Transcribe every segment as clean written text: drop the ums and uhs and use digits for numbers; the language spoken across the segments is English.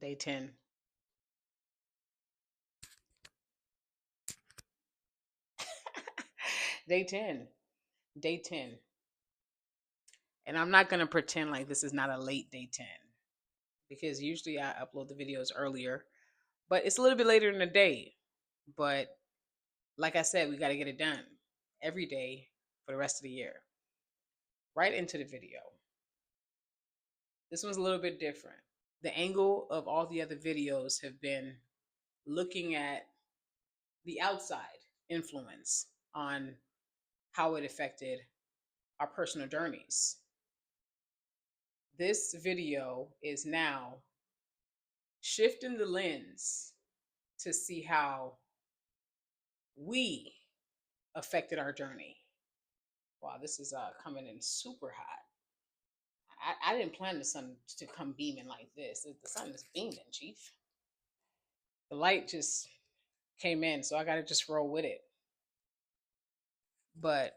Day 10. Day 10. Day 10. And I'm not going to pretend like this is not a late day 10 because usually I upload the videos earlier, but it's a little bit later in the day. But like I said, we got to get it done every day for the rest of the year. Right into the video. This one's a little bit different. The angle of all the other videos have been looking at the outside influence on how it affected our personal journeys. This video is now shifting the lens to see how we affected our journey. Wow, this is coming in super hot. I didn't plan the sun to come beaming like this. The sun is beaming, Chief. The light just came in, so I got to just roll with it. But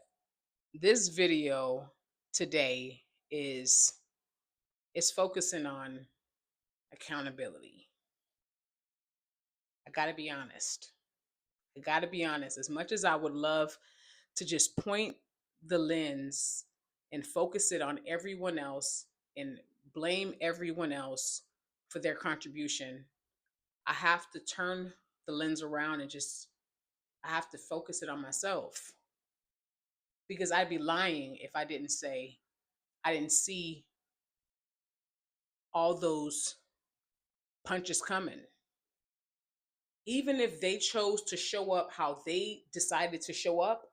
this video today is focusing on accountability. I got to be honest. As much as I would love to just point the lens and focus it on everyone else and blame everyone else for their contribution, I have to turn the lens around and I have to focus it on myself. Because I'd be lying if I didn't say I didn't see all those punches coming. Even if they chose to show up how they decided to show up,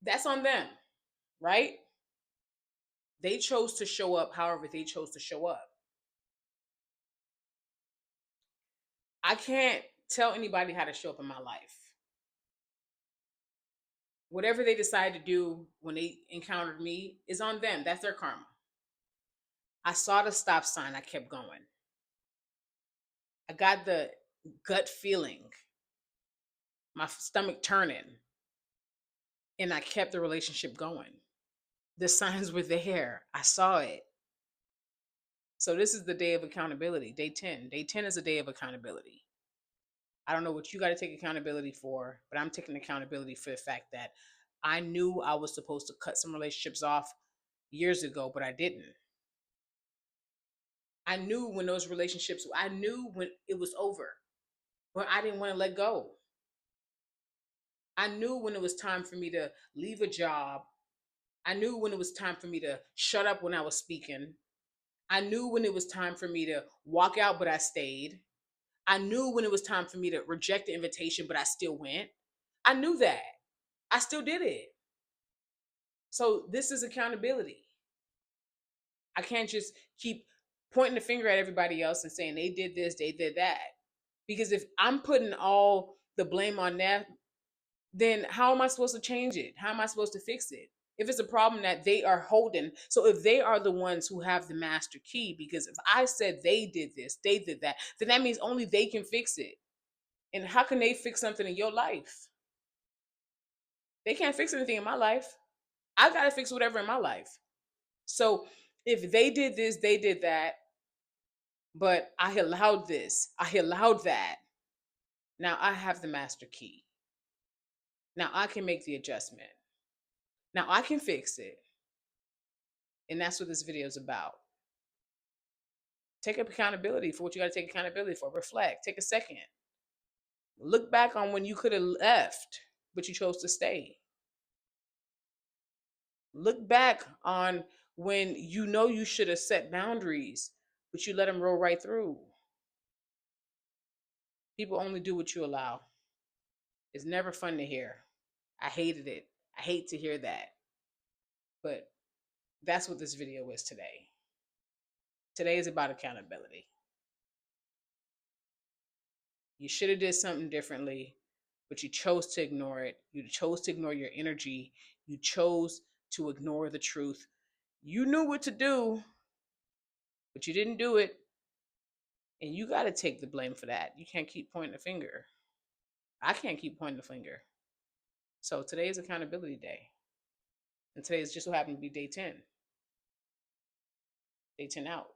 that's on them, right? They chose to show up however they chose to show up. I can't tell anybody how to show up in my life. Whatever they decide to do when they encountered me is on them. That's their karma. I saw the stop sign. I kept going. I got the gut feeling, my stomach turning, and I kept the relationship going. The signs were there. I saw it. So this is the day of accountability, day 10. Day 10 is a day of accountability. I don't know what you got to take accountability for, but I'm taking accountability for the fact that I knew I was supposed to cut some relationships off years ago, but I didn't. I knew when those relationships, I knew when it was over, when I didn't want to let go. I knew when it was time for me to leave a job. I knew when it was time for me to shut up when I was speaking. I knew when it was time for me to walk out, but I stayed. I knew when it was time for me to reject the invitation, but I still went. I knew that. I still did it. So this is accountability. I can't just keep pointing the finger at everybody else and saying they did this, they did that. Because if I'm putting all the blame on them, then how am I supposed to change it? How am I supposed to fix it? If it's a problem that they are holding, so if they are the ones who have the master key, because if I said they did this, they did that, then that means only they can fix it. And how can they fix something in your life? They can't fix anything in my life. I've got to fix whatever in my life. So if they did this, they did that, but I allowed this, I allowed that. Now I have the master key. Now I can make the adjustment. Now I can fix it. And that's what this video is about. Take up accountability for what you got to take accountability for. Reflect. Take a second. Look back on when you could have left, but you chose to stay. Look back on when you know you should have set boundaries, but you let them roll right through. People only do what you allow. It's never fun to hear. I hated it. I hate to hear that. But that's what this video is today. Today is about accountability. You should have did something differently, but you chose to ignore it. You chose to ignore your energy. You chose to ignore the truth. You knew what to do, but you didn't do it. And you got to take the blame for that. You can't keep pointing the finger. I can't keep pointing the finger. So today is accountability day. And today is just so happened to be day 10. Day 10 out.